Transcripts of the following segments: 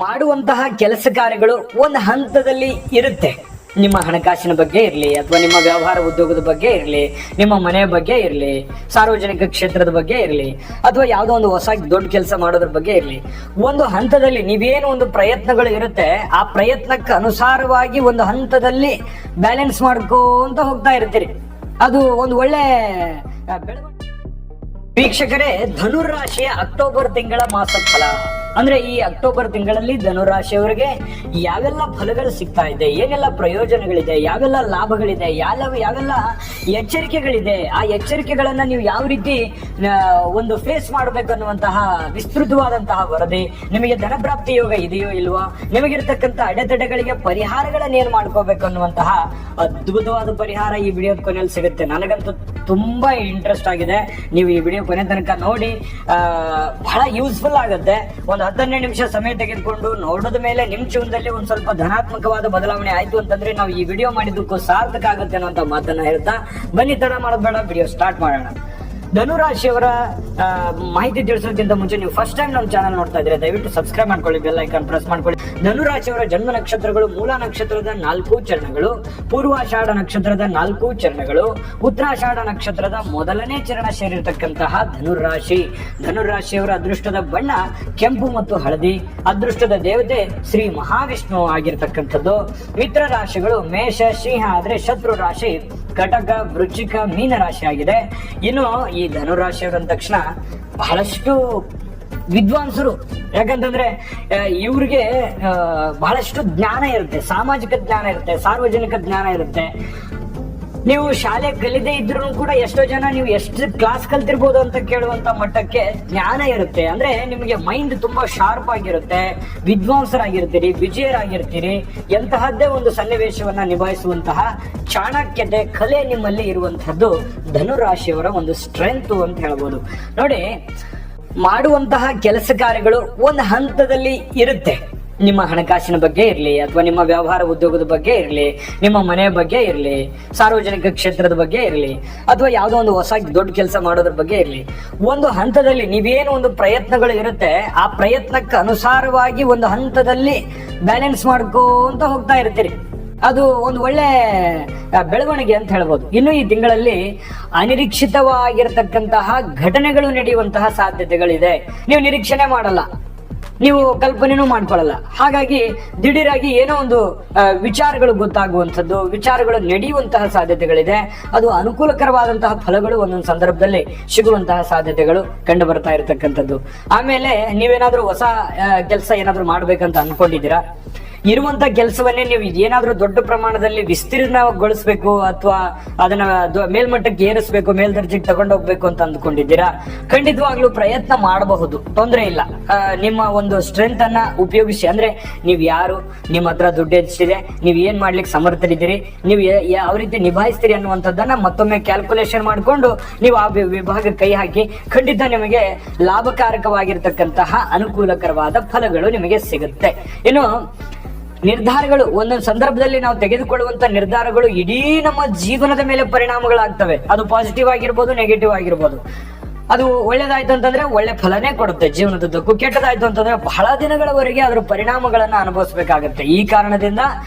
ಮಾಡುವಂತಹ ಕೆಲಸ ಕಾರ್ಯಗಳು ಒಂದು ಹಂತದಲ್ಲಿ ಇರುತ್ತೆ. ನಿಮ್ಮ ಹಣಕಾಸಿನ ಬಗ್ಗೆ ಇರಲಿ, ಅಥವಾ ನಿಮ್ಮ ವ್ಯವಹಾರ ಉದ್ಯೋಗದ ಬಗ್ಗೆ ಇರಲಿ, ನಿಮ್ಮ ಮನೆಯ ಬಗ್ಗೆ ಇರಲಿ, ಸಾರ್ವಜನಿಕ ಕ್ಷೇತ್ರದ ಬಗ್ಗೆ ಇರಲಿ, ಅಥವಾ ಯಾವುದೋ ಒಂದು ಹೊಸ ದೊಡ್ಡ ಕೆಲಸ ಮಾಡೋದ್ರ ಬಗ್ಗೆ ಇರಲಿ, ಒಂದು ಹಂತದಲ್ಲಿ ನೀವೇನು ಒಂದು ಪ್ರಯತ್ನಗಳು ಇರುತ್ತೆ, ಆ ಪ್ರಯತ್ನಕ್ಕೆ ಅನುಸಾರವಾಗಿ ಒಂದು ಹಂತದಲ್ಲಿ ಬ್ಯಾಲೆನ್ಸ್ ಮಾಡ್ಕೊಂತ ಹೋಗ್ತಾ ಇರ್ತೀರಿ. ಅದು ಒಂದು ಒಳ್ಳೆ ಬೆಳವಣಿಗೆ. ವೀಕ್ಷಕರೇ, ಧನುರಾಶಿಯ ಅಕ್ಟೋಬರ್ ತಿಂಗಳ ಮಾಸ ಫಲ ಅಂದ್ರೆ ಈ ಅಕ್ಟೋಬರ್ ತಿಂಗಳಲ್ಲಿ ಧನುರಾಶಿಯವರಿಗೆ ಯಾವೆಲ್ಲ ಫಲಗಳು ಸಿಗ್ತಾ ಇದೆ, ಏನೆಲ್ಲ ಪ್ರಯೋಜನಗಳಿದೆ, ಯಾವೆಲ್ಲ ಲಾಭಗಳಿದೆ, ಯಾವೆಲ್ಲ ಎಚ್ಚರಿಕೆಗಳಿದೆ, ಆ ಎಚ್ಚರಿಕೆಗಳನ್ನ ನೀವು ಯಾವ ರೀತಿ ಒಂದು ಫೇಸ್ ಮಾಡಬೇಕನ್ನುವಂತಹ ವಿಸ್ತೃತವಾದಂತಹ ವರದಿ. ನಿಮಗೆ ಧನಪ್ರಾಪ್ತಿ ಯೋಗ ಇದೆಯೋ ಇಲ್ವಾ, ನಿಮಗಿರ್ತಕ್ಕಂಥ ಅಡೆತಡೆಗಳಿಗೆ ಪರಿಹಾರಗಳನ್ನ ಏನ್ ಮಾಡ್ಕೋಬೇಕು ಅನ್ನುವಂತಹ ಅದ್ಭುತವಾದ ಪರಿಹಾರ ಈ ವಿಡಿಯೋ ಕೊನೆಯಲ್ಲಿ ಸಿಗುತ್ತೆ. ನನಗಂತೂ ತುಂಬಾ ಇಂಟ್ರೆಸ್ಟ್ ಆಗಿದೆ. ನೀವು ಈ ವಿಡಿಯೋ ಕೊನೆ ತನಕ ನೋಡಿ, ಬಹಳ ಯೂಸ್ಫುಲ್ ಆಗುತ್ತೆ. ಒಂದು 12 ನಿಮಿಷ ಸಮಯ ತೆಗೆದುಕೊಂಡು ನೋಡೋದ ಮೇಲೆ ನಿಮ್ ಜೀವನದಲ್ಲಿ ಒಂದ್ ಸ್ವಲ್ಪ ಧನಾತ್ಮಕವಾದ ಬದಲಾವಣೆ ಆಯ್ತು ಅಂತಂದ್ರೆ ನಾವು ಈ ವಿಡಿಯೋ ಮಾಡಿದ್ದಕ್ಕೂ ಸಾರ್ಥಕ ಆಗುತ್ತೆ ಅನ್ನೋ ಮಾತನ್ನ ಹೇಳ್ತಾ ಬನ್ನಿ, ತಡ ಮಾಡೋದ್ ಬೇಡ, ವಿಡಿಯೋ ಸ್ಟಾರ್ಟ್ ಮಾಡೋಣ. ಧನುರಾಶಿಯವರ ಮಾಹಿತಿ ತಿಳಿಸೋದಕ್ಕಿಂತ ಮುಂಚೆ ನೀವು ಫಸ್ಟ್ ಟೈಮ್ ನಮ್ಮ ಚಾನಲ್ ನೋಡ್ತಾ ಇದ್ರೆ ದಯವಿಟ್ಟು ಸಬ್ಸ್ಕ್ರೈಬ್ ಮಾಡ್ಕೊಳ್ಳಿ, ಬೆಲ್ ಐಕಾನ್ ಪ್ರೆಸ್ ಮಾಡ್ಕೊಳ್ಳಿ. ಧನುರಾಶಿಯವರ ಜನ್ಮ ನಕ್ಷತ್ರಗಳು: ಮೂಲ ನಕ್ಷತ್ರದ 4 ಚರಣಗಳು, ಪೂರ್ವಾಷಾಢ ನಕ್ಷತ್ರದ 4 ಚರಣಗಳು, ಉತ್ತರಾಷಾಢ ನಕ್ಷತ್ರದ ಮೊದಲನೇ ಚರಣ ಸೇರಿರ್ತಕ್ಕಂತಹ ಧನುರಾಶಿ. ಧನುರಾಶಿಯವರ ಅದೃಷ್ಟದ ಬಣ್ಣ ಕೆಂಪು ಮತ್ತು ಹಳದಿ. ಅದೃಷ್ಟದ ದೇವತೆ ಶ್ರೀ ಮಹಾವಿಷ್ಣು ಆಗಿರ್ತಕ್ಕಂಥದ್ದು. ಮಿತ್ರ ರಾಶಿಗಳು: ಮೇಷ, ಸಿಂಹ ಆದ್ರೆ ಶತ್ರು ರಾಶಿ ಕಟಕ, ವೃಶ್ಚಿಕ, ಮೀನ ರಾಶಿ ಆಗಿದೆ. ಇನ್ನು ಈ ಧನುರಾಶಿಯವರ ತಕ್ಷಣ ಬಹಳಷ್ಟು ವಿದ್ವಾಂಸರು, ಯಾಕಂತಂದ್ರೆ ಇವ್ರಿಗೆ ಬಹಳಷ್ಟು ಜ್ಞಾನ ಇರುತ್ತೆ, ಸಾಮಾಜಿಕ ಜ್ಞಾನ ಇರುತ್ತೆ, ಸಾರ್ವಜನಿಕ ಜ್ಞಾನ ಇರುತ್ತೆ. ನೀವು ಶಾಲೆ ಕಲಿದೇ ಇದ್ರು ಕೂಡ ಎಷ್ಟೋ ಜನ ನೀವು ಎಷ್ಟು ಕ್ಲಾಸ್ ಕಲ್ತಿರ್ಬೋದು ಅಂತ ಕೇಳುವಂತ ಮಟ್ಟಕ್ಕೆ ಜ್ಞಾನ ಇರುತ್ತೆ. ಅಂದ್ರೆ ನಿಮಗೆ ಮೈಂಡ್ ತುಂಬಾ ಶಾರ್ಪ್ ಆಗಿರುತ್ತೆ, ವಿದ್ವಾಂಸರಾಗಿರ್ತೀರಿ, ವಿಜಯರಾಗಿರ್ತೀರಿ. ಎಂತಹದ್ದೇ ಒಂದು ಸನ್ನಿವೇಶವನ್ನ ನಿಭಾಯಿಸುವಂತಹ ಚಾಣಕ್ಯತೆ, ಕಲೆ ನಿಮ್ಮಲ್ಲಿ ಇರುವಂತಹದ್ದು ಧನುರಾಶಿಯವರ ಒಂದು ಸ್ಟ್ರೆಂತ್ ಅಂತ ಹೇಳ್ಬೋದು. ನೋಡಿ, ಮಾಡುವಂತಹ ಕೆಲಸ ಕಾರ್ಯಗಳು ಒಂದು ಹಂತದಲ್ಲಿ ಇರುತ್ತೆ. ನಿಮ್ಮ ಹಣಕಾಸಿನ ಬಗ್ಗೆ ಇರಲಿ, ಅಥವಾ ನಿಮ್ಮ ವ್ಯವಹಾರ ಉದ್ಯೋಗದ ಬಗ್ಗೆ ಇರಲಿ, ನಿಮ್ಮ ಮನೆಯ ಬಗ್ಗೆ ಇರಲಿ, ಸಾರ್ವಜನಿಕ ಕ್ಷೇತ್ರದ ಬಗ್ಗೆ ಇರಲಿ, ಅಥವಾ ಯಾವುದೋ ಒಂದು ಹೊಸ ದೊಡ್ಡ ಕೆಲಸ ಮಾಡೋದ್ರ ಬಗ್ಗೆ ಇರಲಿ, ಒಂದು ಹಂತದಲ್ಲಿ ನೀವೇನು ಒಂದು ಪ್ರಯತ್ನಗಳು ಇರುತ್ತೆ, ಆ ಪ್ರಯತ್ನಕ್ಕೆ ಅನುಸಾರವಾಗಿ ಒಂದು ಹಂತದಲ್ಲಿ ಬ್ಯಾಲೆನ್ಸ್ ಮಾಡ್ಕೊಂತ ಹೋಗ್ತಾ ಇರ್ತೀರಿ. ಅದು ಒಂದು ಒಳ್ಳೆ ಬೆಳವಣಿಗೆ ಅಂತ ಹೇಳ್ಬೋದು. ಇನ್ನು ಈ ತಿಂಗಳಲ್ಲಿ ಅನಿರೀಕ್ಷಿತವಾಗಿರತಕ್ಕಂತಹ ಘಟನೆಗಳು ನಡೆಯುವಂತಹ ಸಾಧ್ಯತೆಗಳಿದೆ. ನೀವು ನಿರೀಕ್ಷಣೆ ಮಾಡಲ್ಲ, ನೀವು ಕಲ್ಪನೆನೂ ಮಾಡ್ಕೊಳ್ಳಲ್ಲ. ಹಾಗಾಗಿ ದಿಢೀರಾಗಿ ಏನೋ ಒಂದು ವಿಚಾರಗಳು ಗೊತ್ತಾಗುವಂಥದ್ದು, ವಿಚಾರಗಳು ನಡೆಯುವಂತಹ ಸಾಧ್ಯತೆಗಳಿದೆ. ಅದು ಅನುಕೂಲಕರವಾದಂತಹ ಫಲಗಳು ಒಂದೊಂದು ಸಂದರ್ಭದಲ್ಲಿ ಸಿಗುವಂತಹ ಸಾಧ್ಯತೆಗಳು ಕಂಡು ಬರ್ತಾ ಇರತಕ್ಕಂಥದ್ದು. ಆಮೇಲೆ ನೀವೇನಾದ್ರೂ ಹೊಸ ಕೆಲಸ ಏನಾದ್ರೂ ಮಾಡ್ಬೇಕಂತ ಅನ್ಕೊಂಡಿದ್ದೀರಾ, ಇರುವಂತ ಕೆಲಸವನ್ನೇ ನೀವು ಏನಾದ್ರೂ ದೊಡ್ಡ ಪ್ರಮಾಣದಲ್ಲಿ ವಿಸ್ತೀರ್ಣಗೊಳಿಸ್ಬೇಕು, ಅಥವಾ ಅದನ್ನ ಮೇಲ್ಮಟ್ಟಕ್ಕೆ ಏರಿಸಬೇಕು, ಮೇಲ್ದರ್ಜೆಗೆ ತಗೊಂಡೋಗ್ಬೇಕು ಅಂತ ಅಂದ್ಕೊಂಡಿದ್ದೀರಾ, ಖಂಡಿತವಾಗ್ಲೂ ಪ್ರಯತ್ನ ಮಾಡಬಹುದು, ತೊಂದರೆ ಇಲ್ಲ. ನಿಮ್ಮ ಒಂದು ಸ್ಟ್ರೆಂತ್ ಅನ್ನ ಉಪಯೋಗಿಸಿ. ಅಂದ್ರೆ ನೀವ್ ಯಾರು, ನಿಮ್ಮ ಹತ್ರ ದುಡ್ಡು ಎಷ್ಟಿದೆ, ನೀವ್ ಏನ್ ಮಾಡ್ಲಿಕ್ಕೆ ಸಮರ್ಥರಿದ್ದೀರಿ, ನೀವು ಯಾವ ರೀತಿ ನಿಭಾಯಿಸ್ತೀರಿ ಅನ್ನುವಂಥದ್ದನ್ನ ಮತ್ತೊಮ್ಮೆ ಕ್ಯಾಲ್ಕುಲೇಷನ್ ಮಾಡಿಕೊಂಡು ನೀವು ಆ ವಿಭಾಗ ಕೈ ಹಾಕಿ, ಖಂಡಿತ ನಿಮಗೆ ಲಾಭಕಾರಕವಾಗಿರ್ತಕ್ಕಂತಹ ಅನುಕೂಲಕರವಾದ ಫಲಗಳು ನಿಮಗೆ ಸಿಗುತ್ತೆ. ಇನ್ನು ನಿರ್ಧಾರಗಳು, ಒಂದೊಂದು ಸಂದರ್ಭದಲ್ಲಿ ನಾವು ತೆಗೆದುಕೊಳ್ಳುವಂತ ನಿರ್ಧಾರಗಳು ಇಡೀ ನಮ್ಮ ಜೀವನದ ಮೇಲೆ ಪರಿಣಾಮಗಳಾಗ್ತವೆ. ಅದು ಪಾಸಿಟಿವ್ ಆಗಿರ್ಬೋದು, ನೆಗೆಟಿವ್ ಆಗಿರ್ಬೋದು. ಅದು ಒಳ್ಳೇದಾಯ್ತು ಅಂತಂದ್ರೆ ಒಳ್ಳೆ ಫಲನೇ ಕೊಡುತ್ತೆ ಜೀವನದುದ್ದಕ್ಕೂ, ಕೆಟ್ಟದಾಯ್ತು ಅಂತಂದ್ರೆ ಬಹಳ ದಿನಗಳವರೆಗೆ ಅದರ ಪರಿಣಾಮಗಳನ್ನ ಅನುಭವಿಸ್ಬೇಕಾಗತ್ತೆ. ಈ ಕಾರಣದಿಂದ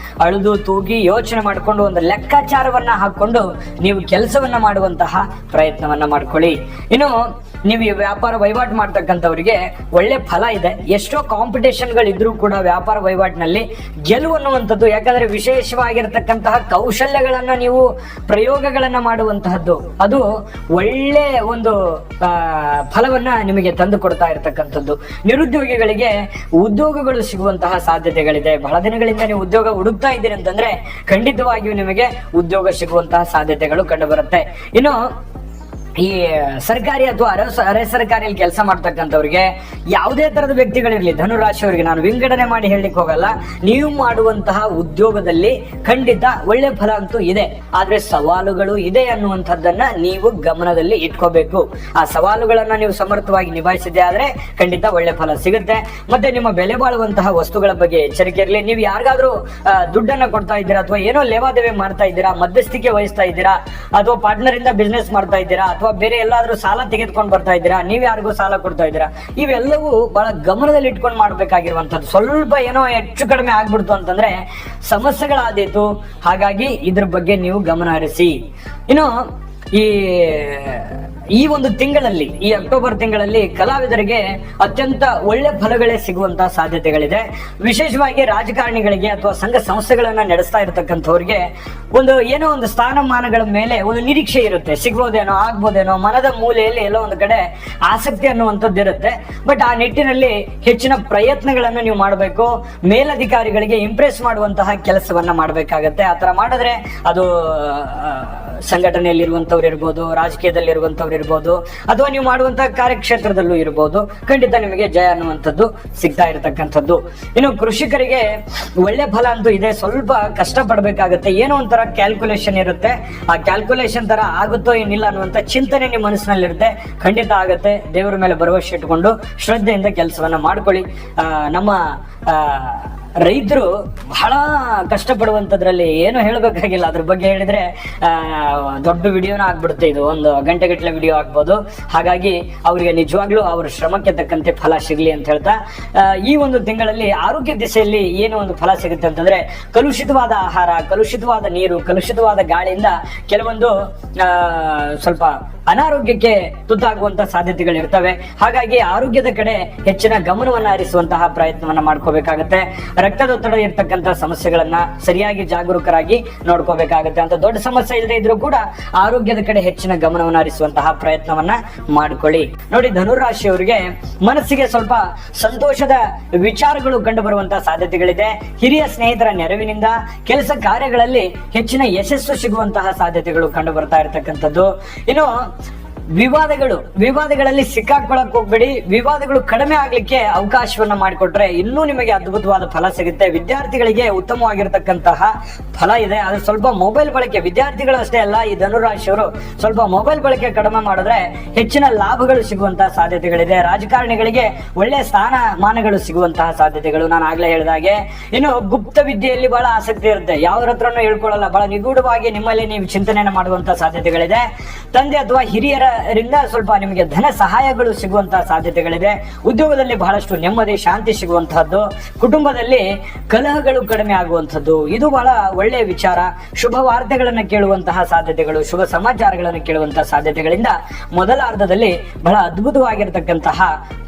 ಅಳುದು ತೂಗಿ ಯೋಚನೆ ಮಾಡಿಕೊಂಡು ಒಂದು ಲೆಕ್ಕಾಚಾರವನ್ನ ಹಾಕೊಂಡು ನೀವು ಕೆಲಸವನ್ನ ಮಾಡುವಂತಹ ಪ್ರಯತ್ನವನ್ನ ಮಾಡ್ಕೊಳ್ಳಿ. ಇನ್ನು ನೀವು ವ್ಯಾಪಾರ ವಹಿವಾಟು ಮಾಡ್ತಕ್ಕಂಥವ್ರಿಗೆ ಒಳ್ಳೆ ಫಲ ಇದೆ. ಎಷ್ಟೋ ಕಾಂಪಿಟೇಷನ್ಗಳಿದ್ರೂ ಕೂಡ ವ್ಯಾಪಾರ ವಹಿವಾಟಿನಲ್ಲಿ ಗೆಲುವು ಅನ್ನುವಂಥದ್ದು, ಯಾಕಂದ್ರೆ ವಿಶೇಷವಾಗಿರ್ತಕ್ಕಂತಹ ಕೌಶಲ್ಯಗಳನ್ನ ನೀವು ಪ್ರಯೋಗಗಳನ್ನ ಮಾಡುವಂತಹದ್ದು, ಅದು ಒಳ್ಳೆ ಒಂದು ಫಲವನ್ನ ನಿಮಗೆ ತಂದು ಕೊಡ್ತಾ ಇರತಕ್ಕಂಥದ್ದು. ನಿರುದ್ಯೋಗಿಗಳಿಗೆ ಉದ್ಯೋಗಗಳು ಸಿಗುವಂತಹ ಸಾಧ್ಯತೆಗಳಿದೆ. ಬಹಳ ದಿನಗಳಿಂದ ನೀವು ಉದ್ಯೋಗ ಹುಡುಕ್ತಾ ಇದ್ದೀರಿ ಅಂತಂದ್ರೆ ಖಂಡಿತವಾಗಿಯೂ ನಿಮಗೆ ಉದ್ಯೋಗ ಸಿಗುವಂತಹ ಸಾಧ್ಯತೆಗಳು ಕಂಡು ಬರುತ್ತೆ. ಇನ್ನು ಈ ಸರ್ಕಾರಿ ಅಥವಾ ಅರೆ ಸರ್ಕಾರಿಯಲ್ಲಿ ಕೆಲಸ ಮಾಡ್ತಕ್ಕಂಥವ್ರಿಗೆ ಯಾವುದೇ ತರದ ವ್ಯಕ್ತಿಗಳಿರ್ಲಿ, ಧನುರಾಶಿಯವರಿಗೆ ನಾನು ವಿಂಗಡಣೆ ಮಾಡಿ ಹೇಳಲಿಕ್ಕೆ ಹೋಗಲ್ಲ. ನೀವು ಮಾಡುವಂತಹ ಉದ್ಯೋಗದಲ್ಲಿ ಖಂಡಿತ ಒಳ್ಳೆ ಫಲ ಅಂತೂ ಇದೆ, ಆದ್ರೆ ಸವಾಲುಗಳು ಇದೆ ಅನ್ನುವಂಥದ್ದನ್ನ ನೀವು ಗಮನದಲ್ಲಿ ಇಟ್ಕೋಬೇಕು. ಆ ಸವಾಲುಗಳನ್ನ ನೀವು ಸಮರ್ಥವಾಗಿ ನಿಭಾಯಿಸಿದೆ ಆದ್ರೆ ಖಂಡಿತ ಒಳ್ಳೆ ಫಲ ಸಿಗುತ್ತೆ. ಮತ್ತೆ ನಿಮ್ಮ ಬೆಲೆ ಬಾಳುವಂತಹ ವಸ್ತುಗಳ ಬಗ್ಗೆ ಎಚ್ಚರಿಕೆ ಇರಲಿ. ನೀವು ಯಾರಿಗಾದ್ರೂ ದುಡ್ಡನ್ನ ಕೊಡ್ತಾ ಇದ್ದೀರಾ, ಅಥವಾ ಏನೋ ಲೇವಾದೇವಿ ಮಾಡ್ತಾ ಇದ್ದೀರಾ, ಮಧ್ಯಸ್ಥಿಕೆ ವಹಿಸ್ತಾ ಇದ್ದೀರಾ, ಅಥವಾ ಪಾರ್ಟ್ನರ್ ಇಂದ ಬಿಸ್ನೆಸ್ ಮಾಡ್ತಾ ಇದ್ದೀರಾ, ಅಥವಾ ಅಥವಾ ಬೇರೆ ಎಲ್ಲಾದ್ರೂ ಸಾಲ ತೆಗೆದುಕೊಂಡು ಬರ್ತಾ ಇದ್ದೀರಾ, ನೀವ್ ಯಾರಿಗೂ ಸಾಲ ಕೊಡ್ತಾ ಇದ್ದೀರಾ, ಇವೆಲ್ಲವೂ ಬಹಳ ಗಮನದಲ್ಲಿ ಇಟ್ಕೊಂಡು ಮಾಡ್ಬೇಕಾಗಿರುವಂತದ್ದು. ಸ್ವಲ್ಪ ಏನೋ ಹೆಚ್ಚು ಕಡಿಮೆ ಆಗ್ಬಿಡ್ತು ಅಂತಂದ್ರೆ ಸಮಸ್ಯೆಗಳಾದೀತು. ಹಾಗಾಗಿ ಇದ್ರ ಬಗ್ಗೆ ನೀವು ಗಮನ ಹರಿಸಿ. ಇನ್ನು ಈ ಒಂದು ತಿಂಗಳಲ್ಲಿ, ಈ ಅಕ್ಟೋಬರ್ ತಿಂಗಳಲ್ಲಿ ಕಲಾವಿದರಿಗೆ ಅತ್ಯಂತ ಒಳ್ಳೆ ಫಲಗಳೇ ಸಿಗುವಂತಹ ಸಾಧ್ಯತೆಗಳಿದೆ. ವಿಶೇಷವಾಗಿ ರಾಜಕಾರಣಿಗಳಿಗೆ ಅಥವಾ ಸಂಘ ಸಂಸ್ಥೆಗಳನ್ನ ನಡೆಸ್ತಾ ಇರತಕ್ಕಂಥವ್ರಿಗೆ ಏನೋ ಒಂದು ಸ್ಥಾನಮಾನಗಳ ಮೇಲೆ ಒಂದು ನಿರೀಕ್ಷೆ ಇರುತ್ತೆ, ಸಿಗ್ಬೋದೇನೋ ಆಗ್ಬೋದೇನೋ, ಮನದ ಮೂಲೆಯಲ್ಲಿ ಎಲ್ಲೋ ಒಂದು ಕಡೆ ಆಸಕ್ತಿ ಅನ್ನುವಂಥದ್ದು ಇರುತ್ತೆ. ಬಟ್ ಆ ನಿಟ್ಟಿನಲ್ಲಿ ಹೆಚ್ಚಿನ ಪ್ರಯತ್ನಗಳನ್ನು ನೀವು ಮಾಡಬೇಕು. ಮೇಲಧಿಕಾರಿಗಳಿಗೆ ಇಂಪ್ರೆಸ್ ಮಾಡುವಂತಹ ಕೆಲಸವನ್ನ ಮಾಡ್ಬೇಕಾಗತ್ತೆ. ಆತರ ಮಾಡಿದ್ರೆ ಅದು ಸಂಘಟನೆಯಲ್ಲಿರುವಂತವ್ರು ಇರ್ಬೋದು, ರಾಜಕೀಯದಲ್ಲಿರುವಂತವ್ರು ಇರ್ಬೋದು, ಅಥವಾ ನೀವು ಮಾಡುವಂತಹ ಕಾರ್ಯಕ್ಷೇತ್ರದಲ್ಲೂ ಇರ್ಬೋದು, ಖಂಡಿತ ನಿಮಗೆ ಜಯ ಅನ್ನುವಂಥದ್ದು ಸಿಗ್ತಾ ಇರತಕ್ಕಂಥದ್ದು. ಇನ್ನು ಕೃಷಿಕರಿಗೆ ಒಳ್ಳೆ ಫಲ ಅಂತೂ ಇದೆ, ಸ್ವಲ್ಪ ಕಷ್ಟ ಪಡ್ಬೇಕಾಗತ್ತೆ. ಏನೋ ಒಂಥರ ಕ್ಯಾಲ್ಕುಲೇಷನ್ ಇರುತ್ತೆ, ಆ ಕ್ಯಾಲ್ಕುಲೇಷನ್ ತರ ಆಗುತ್ತೋ ಏನಿಲ್ಲ ಅನ್ನುವಂಥ ಚಿಂತನೆ ನಿಮ್ಮ ಮನಸ್ಸಿನಲ್ಲಿರುತ್ತೆ. ಖಂಡಿತ ಆಗತ್ತೆ. ದೇವರ ಮೇಲೆ ಭರವಸೆ ಇಟ್ಕೊಂಡು ಶ್ರದ್ಧೆಯಿಂದ ಕೆಲಸವನ್ನ ಮಾಡ್ಕೊಳ್ಳಿ. ನಮ್ಮ ರೈತರು ಬಹಳ ಕಷ್ಟಪಡುವಂತದ್ರಲ್ಲಿ ಏನು ಹೇಳಬೇಕಾಗಿಲ್ಲ. ಅದ್ರ ಬಗ್ಗೆ ಹೇಳಿದ್ರೆ ದೊಡ್ಡ ವಿಡಿಯೋನ ಆಗ್ಬಿಡುತ್ತೆ, ಇದು 1 ಗಂಟೆಗಟ್ಟಲೆ ವಿಡಿಯೋ ಆಗ್ಬೋದು. ಹಾಗಾಗಿ ಅವರಿಗೆ ನಿಜವಾಗ್ಲೂ ಅವ್ರ ಶ್ರಮಕ್ಕೆ ತಕ್ಕಂತೆ ಫಲ ಸಿಗ್ಲಿ ಅಂತ ಹೇಳ್ತಾ, ಈ ಒಂದು ತಿಂಗಳಲ್ಲಿ ಆರೋಗ್ಯ ದಿಸೆಯಲ್ಲಿ ಏನು ಒಂದು ಫಲ ಸಿಗುತ್ತೆ ಅಂತಂದ್ರೆ, ಕಲುಷಿತವಾದ ಆಹಾರ, ಕಲುಷಿತವಾದ ನೀರು, ಕಲುಷಿತವಾದ ಗಾಳಿಯಿಂದ ಕೆಲವೊಂದು ಸ್ವಲ್ಪ ಅನಾರೋಗ್ಯಕ್ಕೆ ತುತ್ತಾಗುವಂತಹ ಸಾಧ್ಯತೆಗಳು ಇರ್ತವೆ. ಹಾಗಾಗಿ ಆರೋಗ್ಯದ ಕಡೆ ಹೆಚ್ಚಿನ ಗಮನವನ್ನ ಹರಿಸುವಂತಹ ಪ್ರಯತ್ನವನ್ನ ಮಾಡ್ಕೋಬೇಕಾಗತ್ತೆ. ರಕ್ತದೊತ್ತಡ ಇರ್ತಕ್ಕಂತಹ ಸಮಸ್ಯೆಗಳನ್ನ ಸರಿಯಾಗಿ ಜಾಗರೂಕರಾಗಿ ನೋಡ್ಕೋಬೇಕಾಗತ್ತೆ. ಅಂತ ದೊಡ್ಡ ಸಮಸ್ಯೆ ಇಲ್ಲದೆ ಇದ್ರೂ ಕೂಡ ಆರೋಗ್ಯದ ಕಡೆ ಹೆಚ್ಚಿನ ಗಮನವನ್ನ ಹರಿಸುವಂತಹ ಪ್ರಯತ್ನವನ್ನ ಮಾಡ್ಕೊಳ್ಳಿ. ನೋಡಿ, ಧನುರಾಶಿಯವರಿಗೆ ಮನಸ್ಸಿಗೆ ಸ್ವಲ್ಪ ಸಂತೋಷದ ವಿಚಾರಗಳು ಕಂಡು ಬರುವಂತಹ ಸಾಧ್ಯತೆಗಳಿದೆ. ಹಿರಿಯ ಸ್ನೇಹಿತರ ನೆರವಿನಿಂದ ಕೆಲಸ ಕಾರ್ಯಗಳಲ್ಲಿ ಹೆಚ್ಚಿನ ಯಶಸ್ಸು ಸಿಗುವಂತಹ ಸಾಧ್ಯತೆಗಳು ಕಂಡು ಬರ್ತಾ ಇರತಕ್ಕಂಥದ್ದು. ಇನ್ನು ವಿವಾದಗಳಲ್ಲಿ ಸಿಕ್ಕಾಕೊಳ್ಳಕ್ ಹೋಗ್ಬೇಡಿ. ವಿವಾದಗಳು ಕಡಿಮೆ ಆಗ್ಲಿಕ್ಕೆ ಅವಕಾಶವನ್ನ ಮಾಡಿಕೊಟ್ರೆ ಇನ್ನೂ ನಿಮಗೆ ಅದ್ಭುತವಾದ ಫಲ ಸಿಗುತ್ತೆ. ವಿದ್ಯಾರ್ಥಿಗಳಿಗೆ ಉತ್ತಮವಾಗಿರ್ತಕ್ಕಂತಹ ಫಲ ಇದೆ. ಅದು ಸ್ವಲ್ಪ ಮೊಬೈಲ್ ಬಳಕೆ, ವಿದ್ಯಾರ್ಥಿಗಳು ಅಷ್ಟೇ ಅಲ್ಲ, ಈ ಧನುರಾಶಿಯವರು ಸ್ವಲ್ಪ ಮೊಬೈಲ್ ಬಳಕೆ ಕಡಿಮೆ ಮಾಡಿದ್ರೆ ಹೆಚ್ಚಿನ ಲಾಭಗಳು ಸಿಗುವಂತಹ ಸಾಧ್ಯತೆಗಳಿದೆ. ರಾಜಕಾರಣಿಗಳಿಗೆ ಒಳ್ಳೆ ಸ್ಥಾನಮಾನಗಳು ಸಿಗುವಂತಹ ಸಾಧ್ಯತೆಗಳು ನಾನು ಆಗ್ಲೇ ಹೇಳಿದಾಗೆ. ಇನ್ನು ಗುಪ್ತ ವಿದ್ಯೆಯಲ್ಲಿ ಬಹಳ ಆಸಕ್ತಿ ಇರುತ್ತೆ, ಯಾವ್ರ ಹತ್ರನೂ ಹೇಳ್ಕೊಳ್ಳಲ್ಲ, ಬಹಳ ನಿಗೂಢವಾಗಿ ನಿಮ್ಮಲ್ಲಿ ನೀವು ಚಿಂತನೆಯನ್ನು ಮಾಡುವಂತಹ ಸಾಧ್ಯತೆಗಳಿದೆ. ತಂದೆ ಅಥವಾ ಹಿರಿಯರಿಂದ ಸ್ವಲ್ಪ ನಿಮಗೆ ಧನ ಸಹಾಯಗಳು ಸಿಗುವಂತಹ ಸಾಧ್ಯತೆಗಳಿದೆ. ಉದ್ಯೋಗದಲ್ಲಿ ಬಹಳಷ್ಟು ನೆಮ್ಮದಿ, ಶಾಂತಿ ಸಿಗುವಂತಹದ್ದು. ಕುಟುಂಬದಲ್ಲಿ ಕಲಹಗಳು ಕಡಿಮೆ ಆಗುವಂಥದ್ದು, ಇದು ಬಹಳ ಒಳ್ಳೆಯ ವಿಚಾರ. ಶುಭ ವಾರ್ತೆಗಳನ್ನು ಕೇಳುವಂತಹ ಸಾಧ್ಯತೆಗಳು, ಶುಭ ಸಮಾಚಾರಗಳನ್ನು ಕೇಳುವಂತಹ ಸಾಧ್ಯತೆಗಳಿಂದ ಮೊದಲ ಅರ್ಧದಲ್ಲಿ ಬಹಳ ಅದ್ಭುತವಾಗಿರತಕ್ಕಂತಹ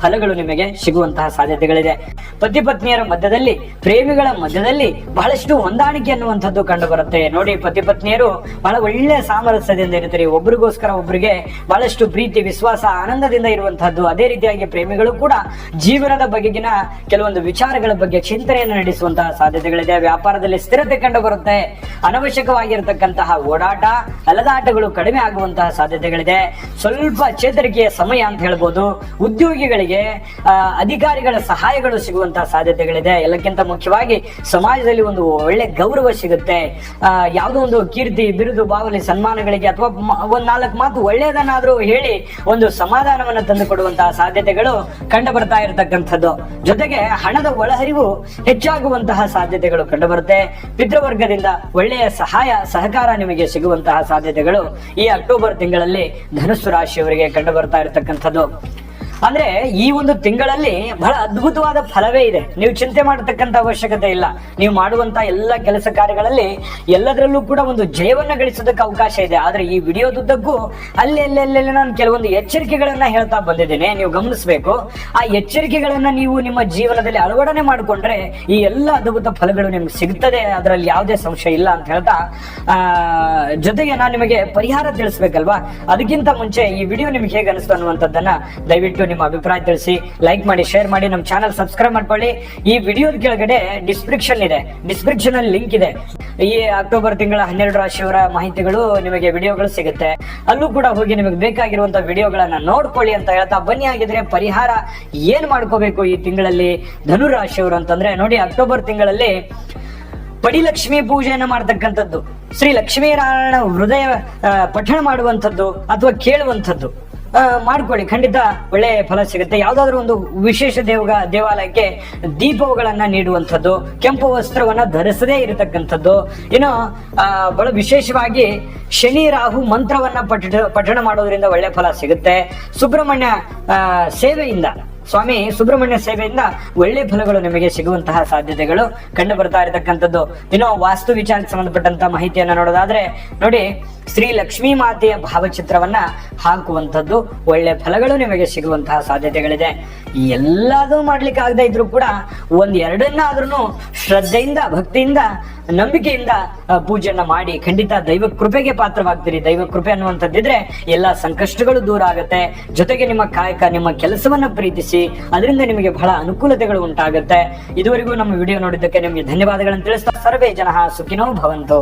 ಫಲಗಳು ನಿಮಗೆ ಸಿಗುವಂತಹ ಸಾಧ್ಯತೆಗಳಿದೆ. ಪತಿ ಪತ್ನಿಯರ ಮಧ್ಯದಲ್ಲಿ, ಪ್ರೇಮಿಗಳ ಮಧ್ಯದಲ್ಲಿ ಬಹಳಷ್ಟು ಹೊಂದಾಣಿಕೆ ಅನ್ನುವಂಥದ್ದು ಕಂಡು ಬರುತ್ತೆ. ನೋಡಿ, ಪತಿ ಪತ್ನಿಯರು ಬಹಳ ಒಳ್ಳೆ ಸಾಮರಸ್ಯದಿಂದ ಇರ್ತಾರೆ, ಒಬ್ರಿಗೋಸ್ಕರ ಒಬ್ರಿಗೆ ಬಹಳಷ್ಟು ಪ್ರೀತಿ, ವಿಶ್ವಾಸ, ಆನಂದದಿಂದ ಇರುವಂತಹದ್ದು. ಅದೇ ರೀತಿಯಾಗಿ ಪ್ರೇಮಿಗಳು ಕೂಡ ಜೀವನದ ಬಗೆಗಿನ ಕೆಲವೊಂದು ವಿಚಾರಗಳ ಬಗ್ಗೆ ಚಿಂತನೆಯನ್ನು ನಡೆಸುವಂತಹ ಸಾಧ್ಯತೆಗಳಿದೆ. ವ್ಯಾಪಾರದಲ್ಲಿ ಸ್ಥಿರತೆ ಕಂಡು ಬರುತ್ತೆ. ಅನವಶ್ಯಕವಾಗಿರತಕ್ಕಂತಹ ಓಡಾಟ, ಅಲದಾಟಗಳು ಕಡಿಮೆ ಆಗುವಂತಹ ಸಾಧ್ಯತೆಗಳಿದೆ. ಸ್ವಲ್ಪ ಚೇತರಿಕೆಯ ಸಮಯ ಅಂತ ಹೇಳ್ಬೋದು. ಉದ್ಯೋಗಿಗಳಿಗೆ ಅಧಿಕಾರಿಗಳ ಸಹಾಯಗಳು ಸಿಗುವಂತಹ ಸಾಧ್ಯತೆಗಳಿದೆ. ಎಲ್ಲಕ್ಕಿಂತ ಮುಖ್ಯವಾಗಿ ಸಮಾಜದಲ್ಲಿ ಒಂದು ಒಳ್ಳೆ ಗೌರವ ಸಿಗುತ್ತೆ. ಯಾವುದೋ ಒಂದು ಕೀರ್ತಿ, ಬಿರುದು, ಬಾವಲಿ, ಸನ್ಮಾನಗಳಿಗೆ ಅಥವಾ ಒಂದ್ 4 ಮಾತು ಒಳ್ಳೆಯದನ್ನಾದ್ರೂ ಹೇಳಿ ಒಂದು ಸಮಾಧಾನವನ್ನು ತಂದು ಕೊಡುವಂತಹ ಸಾಧ್ಯತೆಗಳು ಕಂಡು ಬರ್ತಾ ಇರತಕ್ಕಂಥದ್ದು. ಜೊತೆಗೆ ಹಣದ ಒಳಹರಿವು ಹೆಚ್ಚಾಗುವಂತಹ ಸಾಧ್ಯತೆಗಳು ಕಂಡು ಬರುತ್ತೆ. ಪಿತೃವರ್ಗದಿಂದ ಒಳ್ಳೆಯ ಸಹಕಾರ ನಿಮಗೆ ಸಿಗುವಂತಹ ಸಾಧ್ಯತೆಗಳು ಈ ಅಕ್ಟೋಬರ್ ತಿಂಗಳಲ್ಲಿ ಧನುಸ್ಸು ರಾಶಿಯವರಿಗೆ ಕಂಡು ಬರ್ತಾ ಇರತಕ್ಕಂಥದ್ದು. ಅಂದ್ರೆ ಈ ಒಂದು ತಿಂಗಳಲ್ಲಿ ಬಹಳ ಅದ್ಭುತವಾದ ಫಲವೇ ಇದೆ. ನೀವು ಚಿಂತೆ ಮಾಡತಕ್ಕಂತ ಅವಶ್ಯಕತೆ ಇಲ್ಲ. ನೀವು ಮಾಡುವಂತ ಎಲ್ಲ ಕೆಲಸ ಕಾರ್ಯಗಳಲ್ಲಿ ಎಲ್ಲದರಲ್ಲೂ ಕೂಡ ಒಂದು ಜಯವನ್ನ ಗಳಿಸೋದಕ್ಕೆ ಅವಕಾಶ ಇದೆ. ಆದ್ರೆ ಈ ವಿಡಿಯೋದುದ್ದಕ್ಕೂ ಅಲ್ಲೆಲ್ಲೆಲ್ಲೆಲ್ಲ ನಾನು ಕೆಲವೊಂದು ಎಚ್ಚರಿಕೆಗಳನ್ನ ಹೇಳ್ತಾ ಬಂದಿದ್ದೇನೆ, ನೀವು ಗಮನಿಸಬೇಕು. ಆ ಎಚ್ಚರಿಕೆಗಳನ್ನ ನೀವು ನಿಮ್ಮ ಜೀವನದಲ್ಲಿ ಅಳವಡನೆ ಮಾಡಿಕೊಂಡ್ರೆ ಈ ಎಲ್ಲ ಅದ್ಭುತ ಫಲಗಳು ನಿಮ್ಗೆ ಸಿಗ್ತದೆ, ಅದರಲ್ಲಿ ಯಾವುದೇ ಸಂಶಯ ಇಲ್ಲ ಅಂತ ಹೇಳ್ತಾ, ಜೊತೆಗೆ ನಾನು ನಿಮಗೆ ಪರಿಹಾರ ತಿಳಿಸ್ಬೇಕಲ್ವಾ, ಅದಕ್ಕಿಂತ ಮುಂಚೆ ಈ ವಿಡಿಯೋ ನಿಮ್ಗೆ ಹೇಗೆ ಅನಿಸ್ತು ಅನ್ನುವಂಥದ್ದನ್ನ ದಯವಿಟ್ಟು ನಿಮ್ಮ ಅಭಿಪ್ರಾಯ ತಿಳಿಸಿ, ಲೈಕ್ ಮಾಡಿ, ಶೇರ್ ಮಾಡಿ, ನಮ್ಮ ಚಾನಲ್ ಸಬ್ಸ್ಕ್ರೈಬ್ ಮಾಡ್ಕೊಳ್ಳಿ. ಈ ವಿಡಿಯೋದ ಕೆಳಗಡೆ ಡಿಸ್ಕ್ರಿಪ್ಷನ್ ಇದೆ, ಡಿಸ್ಕ್ರಿಪ್ಷನ್ ಅಲ್ಲಿ ಲಿಂಕ್ ಇದೆ. ಈ ಅಕ್ಟೋಬರ್ ತಿಂಗಳ 12 ರಾಶಿಯವರ ಮಾಹಿತಿಗಳು ನಿಮಗೆ ವಿಡಿಯೋಗಳು ಸಿಗುತ್ತೆ. ಅಲ್ಲೂ ಕೂಡ ಹೋಗಿ ನಿಮಗೆ ಬೇಕಾಗಿರುವಂತಹ ವಿಡಿಯೋಗಳನ್ನ ನೋಡ್ಕೊಳ್ಳಿ ಅಂತ ಹೇಳ್ತಾ, ಬನ್ನಿ ಹಾಗಿದ್ರೆ ಪರಿಹಾರ ಏನ್ ಮಾಡ್ಕೋಬೇಕು ಈ ತಿಂಗಳಲ್ಲಿ ಧನುರಾಶಿಯವರು ಅಂತಂದ್ರೆ, ನೋಡಿ, ಅಕ್ಟೋಬರ್ ತಿಂಗಳಲ್ಲಿ ಪಡಿಲಕ್ಷ್ಮಿ ಪೂಜೆಯನ್ನ ಮಾಡ್ತಕ್ಕಂಥದ್ದು, ಶ್ರೀ ಲಕ್ಷ್ಮೀನಾರಾಯಣ ಹೃದಯ ಪಠಣ ಮಾಡುವಂಥದ್ದು ಅಥವಾ ಕೇಳುವಂಥದ್ದು, ಮಾಡ್ಕೊಳ್ಳಿ, ಖಂಡಿತ ಒಳ್ಳೆ ಫಲ ಸಿಗುತ್ತೆ. ಯಾವ್ದಾದ್ರು ಒಂದು ವಿಶೇಷ ದೇವಾಲಯಕ್ಕೆ ದೀಪಗಳನ್ನ ನೀಡುವಂಥದ್ದು, ಕೆಂಪು ವಸ್ತ್ರವನ್ನ ಧರಿಸದೇ ಇರತಕ್ಕಂಥದ್ದು, ಏನೋ ಬಹಳ ವಿಶೇಷವಾಗಿ ಶನಿ ರಾಹು ಮಂತ್ರವನ್ನ ಪಠಣ ಮಾಡೋದ್ರಿಂದ ಒಳ್ಳೆ ಫಲ ಸಿಗುತ್ತೆ. ಸುಬ್ರಹ್ಮಣ್ಯ ಸೇವೆಯಿಂದ, ಸ್ವಾಮಿ ಸುಬ್ರಹ್ಮಣ್ಯ ಸೇವೆಯಿಂದ ಒಳ್ಳೆ ಫಲಗಳು ನಿಮಗೆ ಸಿಗುವಂತಹ ಸಾಧ್ಯತೆಗಳು ಕಂಡು ಬರ್ತಾ ಇರತಕ್ಕಂಥದ್ದು. ಇನ್ನು ವಾಸ್ತು ವಿಚಾರಕ್ಕೆ ಸಂಬಂಧಪಟ್ಟಂತ ಮಾಹಿತಿಯನ್ನ ನೋಡೋದಾದ್ರೆ ನೋಡಿ, ಶ್ರೀ ಲಕ್ಷ್ಮೀ ಮಾತೆಯ ಭಾವಚಿತ್ರವನ್ನ ಹಾಕುವಂಥದ್ದು ಒಳ್ಳೆ ಫಲಗಳು ನಿಮಗೆ ಸಿಗುವಂತಹ ಸಾಧ್ಯತೆಗಳಿದೆ. ಎಲ್ಲದೂ ಮಾಡ್ಲಿಕ್ಕೆ ಆಗದೆ ಇದ್ರು ಕೂಡ ಒಂದೆರಡನ್ನಾದ್ರೂ ಶ್ರದ್ಧೆಯಿಂದ, ಭಕ್ತಿಯಿಂದ, ನಂಬಿಕೆಯಿಂದ ಪೂಜೆಯನ್ನ ಮಾಡಿ ಖಂಡಿತ ದೈವ ಕೃಪೆಗೆ ಪಾತ್ರವಾಗ್ತೀರಿ. ದೈವ ಕೃಪೆ ಅನ್ನುವಂಥದ್ದಿದ್ರೆ ಎಲ್ಲಾ ಸಂಕಷ್ಟಗಳು ದೂರ ಆಗುತ್ತೆ. ಜೊತೆಗೆ ನಿಮ್ಮ ಕಾಯಕ, ನಿಮ್ಮ ಕೆಲಸವನ್ನ ಪ್ರೀತಿಸಿ, ಅದರಿಂದ ನಿಮಗೆ ಬಹಳ ಅನುಕೂಲತೆಗಳು ಉಂಟಾಗುತ್ತೆ. ಇದುವರೆಗೂ ನಮ್ಮ ವಿಡಿಯೋ ನೋಡಿದ್ದಕ್ಕೆ ನಿಮಗೆ ಧನ್ಯವಾದಗಳನ್ನು ತಿಳಿಸ್ತಾ ಸರ್ವೇ ಜನಃ ಸುಖಿನೋ ಭವಂತು.